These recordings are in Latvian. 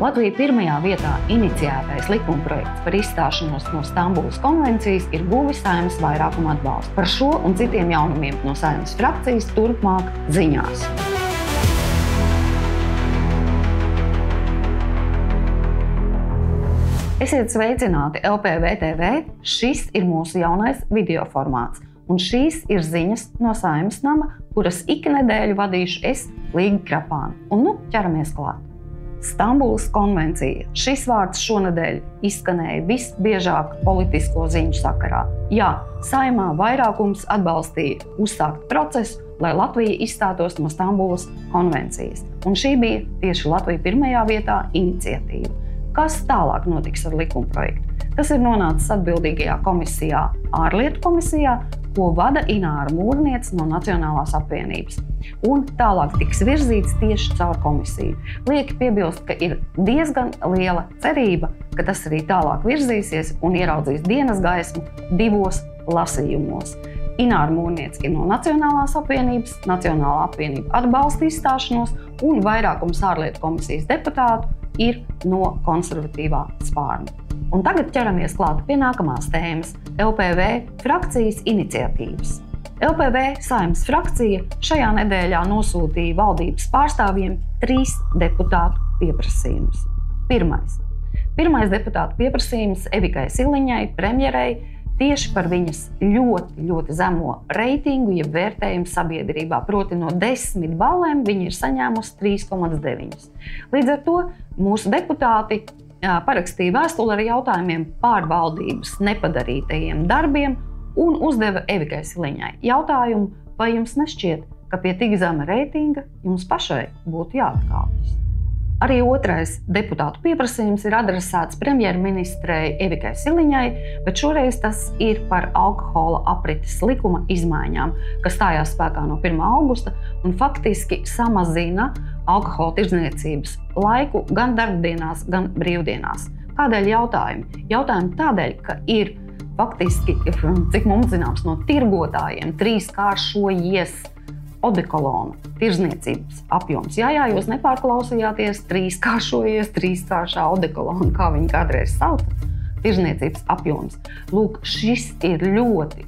Latvija pirmajā vietā iniciētais likumprojekts par izstāšanos no Stambulas konvencijas ir guvis Saeimas vairākuma atbalstu. Par šo un citiem jaunumiem no Saeimas frakcijas turpmāk ziņās. Esiet sveicināti LPV TV, šis ir mūsu jaunais video formāts. Un šīs ir ziņas no Saeimas nama, kuras ik nedēļu vadīšu es, Līga Krapāne. Un nu ķeramies klāt. Stambulas konvencija. Šis vārds šonedēļ izskanēja visbiežāk politisko ziņu sakarā. Jā, Saeimā vairākums atbalstīja uzsākt procesu, lai Latvija izstātos no Stambulas konvencijas. Un šī bija tieši Latvija pirmajā vietā iniciatīva. Kas tālāk notiks ar likumprojektu? Tas ir nonācis atbildīgajā komisijā, ārlietu komisijā, ko vada Ināra Mūrniece no Nacionālās apvienības. Un tālāk tiks virzīts tieši caur komisiju. Lieki piebilst, ka ir diezgan liela cerība, ka tas arī tālāk virzīsies un ieraudzīs dienas gaismu divos lasījumos. Ināra Mūrniece ir no Nacionālās apvienības, Nacionālā apvienība atbalsta izstāšanos un vairākums ārlietu komisijas deputātu ir no konservatīvā spārna. Un tagad ķeramies klāt pie nākamās tēmas – LPV frakcijas iniciatīvas. LPV Saeimas frakcija šajā nedēļā nosūtīja valdības pārstāvjiem 3 deputātu pieprasījumus. Pirmais deputātu pieprasījums Evikai Siliņai, premjerei, tieši par viņas ļoti zemo reitingu, jeb vērtējumu sabiedrībā, proti no 10 balēm viņa ir saņēmusi 3,9. Līdz ar to mūsu deputāti parakstīja vēstuli ar jautājumiem par valdības nepadarītajiem darbiem un uzdeva Evikai Siliņai jautājumu, vai jums nešķiet, ka pie tik zema reitinga jums pašai būtu jāatkāpjas. Arī otrais deputātu pieprasījums ir adresēts premjerministrei Evikai Siliņai, bet šoreiz tas ir par alkohola aprites likuma izmaiņām, kas stājās spēkā no 1. augusta un faktiski samazina alkohola tirdzniecības laiku gan darbdienās, gan brīvdienās. Kādēļ jautājumi? Jautājumi tādēļ, ka ir faktiski, cik mums zināms, no tirgotājiem 3-kāršojies odekolona tirdzniecības apjoms. Jā, jūs nepārklausījāties, 3-kāršojies, 3-kāršā odekolona, kā viņi kādreiz sauca, tirdzniecības apjoms. Lūk, šis ir ļoti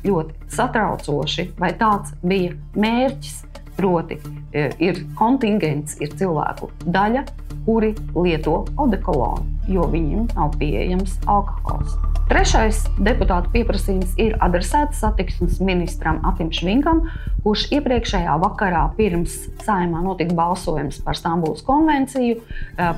satraucoši, vai tāds bija mērķis, proti ir kontingents, ir cilvēku daļa, kuri lieto odekolonu, jo viņiem nav pieejams alkohols. Trešais deputātu pieprasījums ir adresēts satiksmes ministram Atim Švinkam, kurš iepriekšējā vakarā pirms Saeimā notika balsojums par Stambulas konvenciju,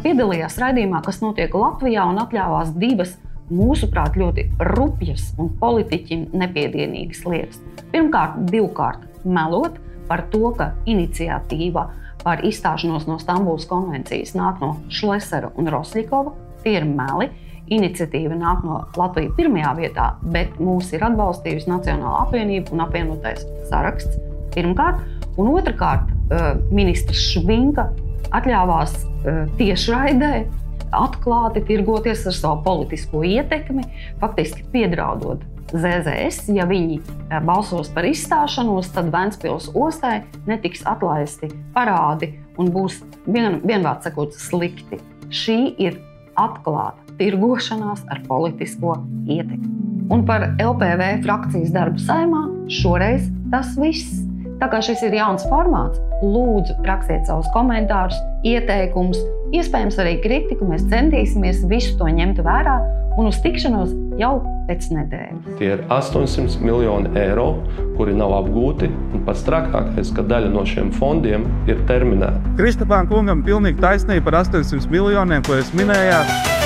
piedalījās raidījumā, kas notiek Latvijā un atļāvās 2, mūsuprāt, ļoti rupjas un politiķim nepiedienīgas lietas. Pirmkārt, 2 melot par to, ka iniciatīva par izstāšanos no Stambulas konvencijas nāk no Šlesera un Rosļikova. Tie ir meli. Iniciatīva nāk no Latvija pirmajā vietā, bet mūs ir atbalstījusi Nacionālā apvienība un apvienotais saraksts pirmkārt. Un otrkārt, ministrs Švinka atļāvās tiešraidē atklāti tirgoties ar savu politisko ietekmi, faktiski piedraudot ZZS, ja viņi balsos par izstāšanos, tad Ventspils ostai netiks atlaisti parādi un būs vienvārds sakot slikti. Šī ir atklāta tirgošanās ar politisko ietekmi. Un par LPV frakcijas darbu Saeimā šoreiz tas viss. Tā kā šis ir jauns formāts, lūdzu rakstiet savus komentārus, ieteikumus, iespējams arī kritiku, mēs centīsimies visu to ņemt vērā un uz tikšanos jau pēc nedēļas. Tie ir 800 miljoni eiro, kuri nav apgūti, un pats trakākais, ka daļa no šiem fondiem ir terminēta. Kristapāna kungam pilnīgi taisnība par 800 miljoniem, ko jūs minējāt.